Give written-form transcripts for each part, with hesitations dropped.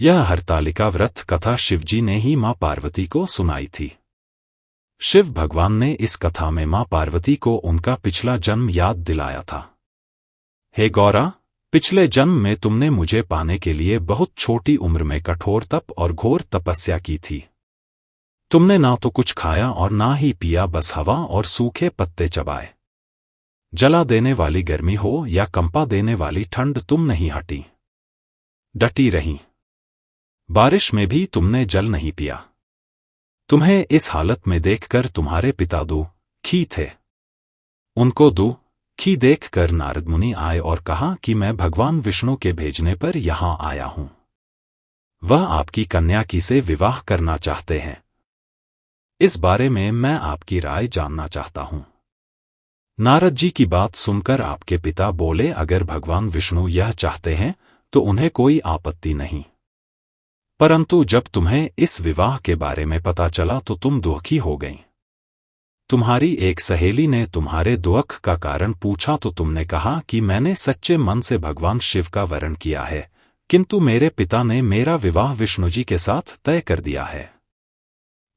यह हरतालिका व्रत कथा शिवजी ने ही मां पार्वती को सुनाई थी। शिव भगवान ने इस कथा में मां पार्वती को उनका पिछला जन्म याद दिलाया था। हे गौरा, पिछले जन्म में तुमने मुझे पाने के लिए बहुत छोटी उम्र में कठोर तप और घोर तपस्या की थी। तुमने ना तो कुछ खाया और ना ही पिया, बस हवा और सूखे पत्ते चबाए। जला देने वाली गर्मी हो या कंपा देने वाली ठंड, तुम नहीं हटी, डटी रही। बारिश में भी तुमने जल नहीं पिया। तुम्हें इस हालत में देखकर तुम्हारे पिता दुखी थे। उनको दुखी देखकर नारद मुनि आए और कहा कि मैं भगवान विष्णु के भेजने पर यहां आया हूं। वह आपकी कन्या की से विवाह करना चाहते हैं। इस बारे में मैं आपकी राय जानना चाहता हूं। नारद जी की बात सुनकर आपके पिता बोले, अगर भगवान विष्णु यह चाहते हैं तो उन्हें कोई आपत्ति नहीं, परंतु जब तुम्हें इस विवाह के बारे में पता चला तो तुम दुखी हो गईं। तुम्हारी एक सहेली ने तुम्हारे दुख का कारण पूछा तो तुमने कहा कि मैंने सच्चे मन से भगवान शिव का वरण किया है, किंतु मेरे पिता ने मेरा विवाह विष्णु जी के साथ तय कर दिया है।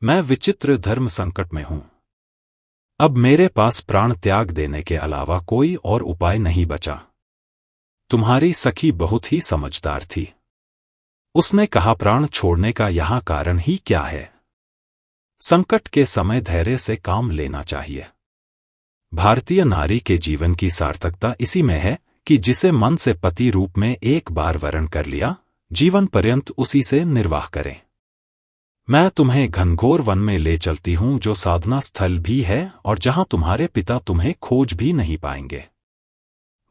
मैं विचित्र धर्म संकट में हूं। अब मेरे पास प्राण त्याग देने के अलावा कोई और उपाय नहीं बचा। तुम्हारी सखी बहुत ही समझदार थी। उसने कहा, प्राण छोड़ने का यह कारण ही क्या है? संकट के समय धैर्य से काम लेना चाहिए। भारतीय नारी के जीवन की सार्थकता इसी में है कि जिसे मन से पति रूप में एक बार वरण कर लिया, जीवन पर्यंत उसी से निर्वाह करें। मैं तुम्हें घनघोर वन में ले चलती हूं, जो साधना स्थल भी है और जहां तुम्हारे पिता तुम्हें खोज भी नहीं पाएंगे।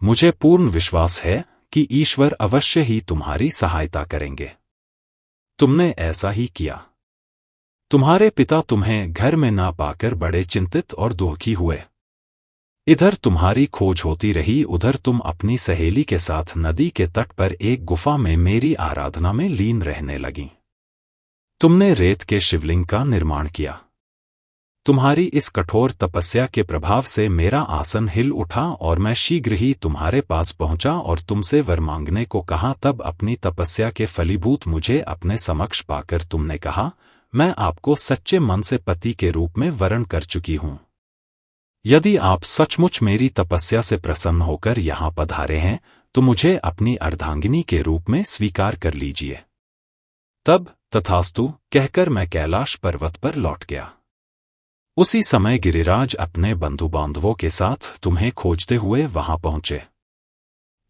मुझे पूर्ण विश्वास है कि ईश्वर अवश्य ही तुम्हारी सहायता करेंगे। तुमने ऐसा ही किया। तुम्हारे पिता तुम्हें घर में ना पाकर बड़े चिंतित और दुखी हुए। इधर तुम्हारी खोज होती रही, उधर तुम अपनी सहेली के साथ नदी के तट पर एक गुफा में मेरी आराधना में लीन रहने लगीं। तुमने रेत के शिवलिंग का निर्माण किया। तुम्हारी इस कठोर तपस्या के प्रभाव से मेरा आसन हिल उठा और मैं शीघ्र ही तुम्हारे पास पहुंचा और तुमसे वर मांगने को कहा। तब अपनी तपस्या के फलीभूत मुझे अपने समक्ष पाकर तुमने कहा, मैं आपको सच्चे मन से पति के रूप में वरण कर चुकी हूं। यदि आप सचमुच मेरी तपस्या से प्रसन्न होकर यहां पधारे हैं तो मुझे अपनी अर्धांगिनी के रूप में स्वीकार कर लीजिए। तब तथास्तु कहकर मैं कैलाश पर्वत पर लौट गया। उसी समय गिरिराज अपने बंधु बांधवों के साथ तुम्हें खोजते हुए वहां पहुंचे।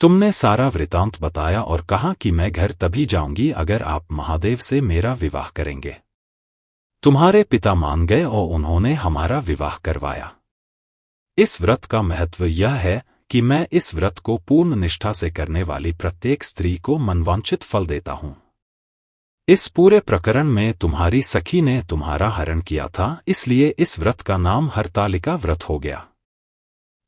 तुमने सारा वृतांत बताया और कहा कि मैं घर तभी जाऊंगी अगर आप महादेव से मेरा विवाह करेंगे। तुम्हारे पिता मान गए और उन्होंने हमारा विवाह करवाया। इस व्रत का महत्व यह है कि मैं इस व्रत को पूर्ण निष्ठा से करने वाली प्रत्येक स्त्री को मनवांछित फल देता हूं। इस पूरे प्रकरण में तुम्हारी सखी ने तुम्हारा हरण किया था, इसलिए इस व्रत का नाम हरतालिका व्रत हो गया।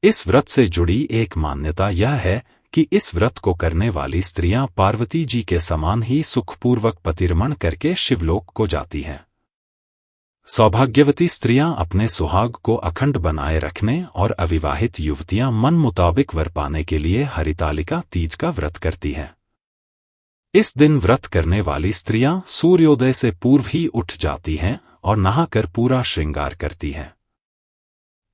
इस व्रत से जुड़ी एक मान्यता यह है कि इस व्रत को करने वाली स्त्रियां पार्वती जी के समान ही सुखपूर्वक पतिरमण करके शिवलोक को जाती हैं। सौभाग्यवती स्त्रियां अपने सुहाग को अखंड बनाए रखने और अविवाहित युवतियां मन मुताबिक वर पाने के लिए हरितालिका तीज का व्रत करती हैं। इस दिन व्रत करने वाली स्त्रियां सूर्योदय से पूर्व ही उठ जाती हैं और नहाकर पूरा श्रृंगार करती हैं।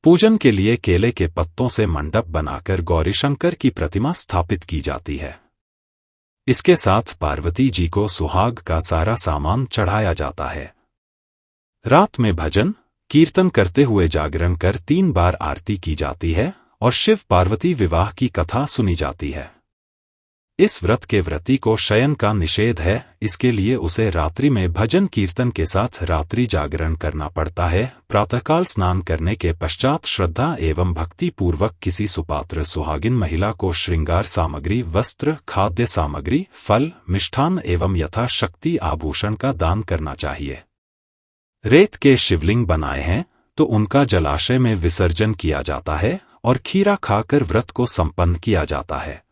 पूजन के लिए केले के पत्तों से मंडप बनाकर गौरीशंकर की प्रतिमा स्थापित की जाती है। इसके साथ पार्वती जी को सुहाग का सारा सामान चढ़ाया जाता है। रात में भजन कीर्तन करते हुए जागरण कर 3 बार आरती की जाती है और शिव पार्वती विवाह की कथा सुनी जाती है। इस व्रत के व्रती को शयन का निषेध है, इसके लिए उसे रात्रि में भजन कीर्तन के साथ रात्रि जागरण करना पड़ता है। प्रातःकाल स्नान करने के पश्चात श्रद्धा एवं भक्ति पूर्वक किसी सुपात्र सुहागिन महिला को श्रृंगार सामग्री, वस्त्र, खाद्य सामग्री, फल, मिष्ठान एवं यथाशक्ति आभूषण का दान करना चाहिए। रेत के शिवलिंग बनाए हैं तो उनका जलाशय में विसर्जन किया जाता है और खीरा खाकर व्रत को संपन्न किया जाता है।